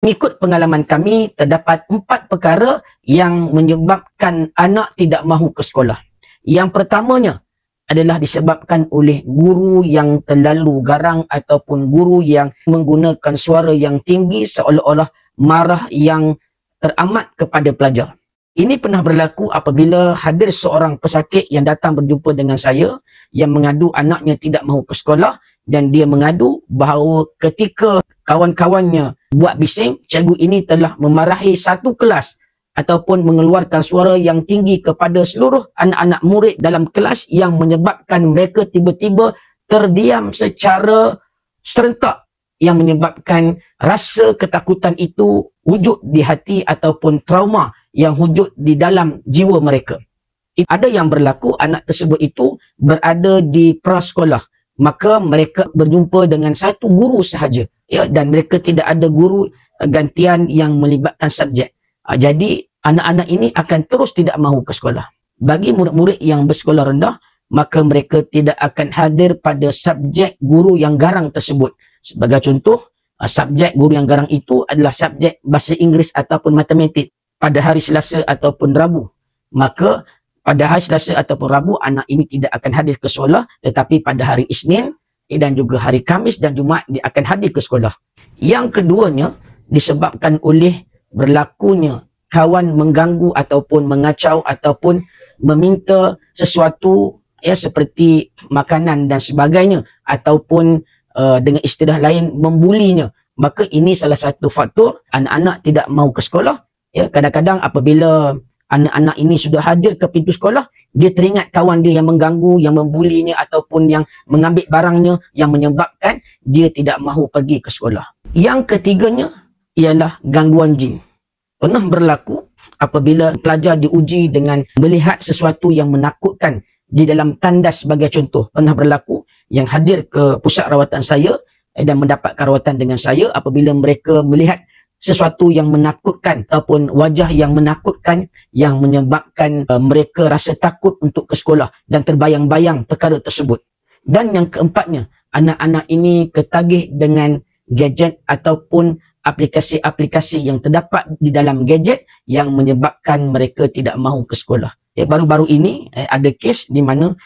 Mengikut pengalaman kami, terdapat 4 perkara yang menyebabkan anak tidak mahu ke sekolah. Yang pertamanya adalah disebabkan oleh guru yang terlalu garang ataupun guru yang menggunakan suara yang tinggi seolah-olah marah yang teramat kepada pelajar. Ini pernah berlaku apabila hadir seorang pesakit yang datang berjumpa dengan saya yang mengadu anaknya tidak mahu ke sekolah, dan dia mengadu bahawa ketika kawan-kawannya buat bising, cikgu ini telah memarahi satu kelas ataupun mengeluarkan suara yang tinggi kepada seluruh anak-anak murid dalam kelas yang menyebabkan mereka tiba-tiba terdiam secara serentak, yang menyebabkan rasa ketakutan itu wujud di hati ataupun trauma yang wujud di dalam jiwa mereka. Ada yang berlaku anak tersebut itu berada di prasekolah, maka mereka berjumpa dengan satu guru sahaja, ya, dan mereka tidak ada guru gantian yang melibatkan subjek. Jadi anak-anak ini akan terus tidak mahu ke sekolah. Bagi murid-murid yang bersekolah rendah, maka mereka tidak akan hadir pada subjek guru yang garang tersebut. Sebagai contoh, subjek guru yang garang itu adalah subjek bahasa Inggeris ataupun matematik pada hari Selasa ataupun Rabu. Maka pada hari Selasa ataupun Rabu, anak ini tidak akan hadir ke sekolah, tetapi pada hari Isnin dan juga hari Khamis dan Jumaat dia akan hadir ke sekolah. Yang keduanya disebabkan oleh berlakunya kawan mengganggu ataupun mengacau ataupun meminta sesuatu, ya, seperti makanan dan sebagainya, ataupun dengan istilah lain membulinya. Maka ini salah satu faktor anak-anak tidak mahu ke sekolah. Ya, kadang-kadang apabila anak-anak ini sudah hadir ke pintu sekolah, dia teringat kawan dia yang mengganggu, yang membulinya ataupun yang mengambil barangnya, yang menyebabkan dia tidak mahu pergi ke sekolah. Yang ketiganya ialah gangguan jin. Pernah berlaku apabila pelajar diuji dengan melihat sesuatu yang menakutkan di dalam tandas sebagai contoh. Pernah berlaku yang hadir ke pusat rawatan saya dan mendapatkan rawatan dengan saya apabila mereka melihat sesuatu yang menakutkan ataupun wajah yang menakutkan yang menyebabkan mereka rasa takut untuk ke sekolah dan terbayang-bayang perkara tersebut. Dan yang keempatnya, anak-anak ini ketagih dengan gadget ataupun aplikasi-aplikasi yang terdapat di dalam gadget yang menyebabkan mereka tidak mahu ke sekolah. Baru-baru ini ada kes di mana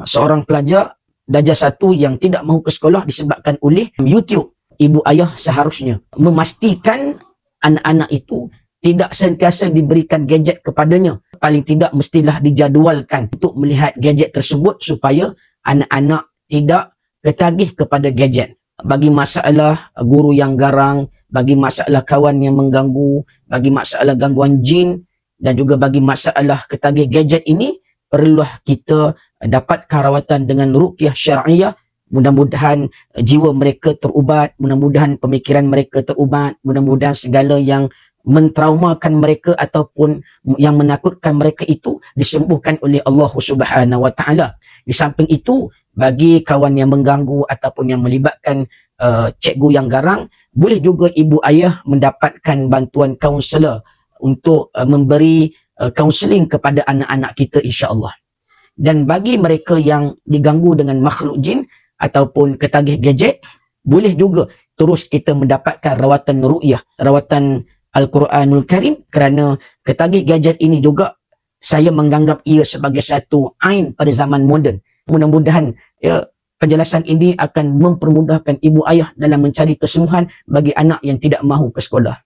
seorang pelajar darjah 1 yang tidak mahu ke sekolah disebabkan oleh YouTube. Ibu ayah seharusnya memastikan anak-anak itu tidak sentiasa diberikan gadget kepadanya. Paling tidak mestilah dijadualkan untuk melihat gadget tersebut supaya anak-anak tidak ketagih kepada gadget. Bagi masalah guru yang garang, bagi masalah kawan yang mengganggu, bagi masalah gangguan jin, dan juga bagi masalah ketagih gadget ini, perlulah kita dapatkan rawatan dengan ruqyah syar'iyah. Mudah-mudahan jiwa mereka terubat, mudah-mudahan pemikiran mereka terubat, mudah-mudahan segala yang mentraumakan mereka ataupun yang menakutkan mereka itu disembuhkan oleh Allah Subhanahu wa taala. Di samping itu, bagi kawan yang mengganggu ataupun yang melibatkan cikgu yang garang, boleh juga ibu ayah mendapatkan bantuan kaunselor untuk memberi kaunseling kepada anak-anak kita, insya-Allah. Dan bagi mereka yang diganggu dengan makhluk jin ataupun ketagih gadget, boleh juga terus kita mendapatkan rawatan ru'yah, rawatan Al-Quranul Karim, kerana ketagih gadget ini juga saya menganggap ia sebagai satu ain pada zaman moden. Mudah-mudahan ya, penjelasan ini akan mempermudahkan ibu ayah dalam mencari kesembuhan bagi anak yang tidak mahu ke sekolah.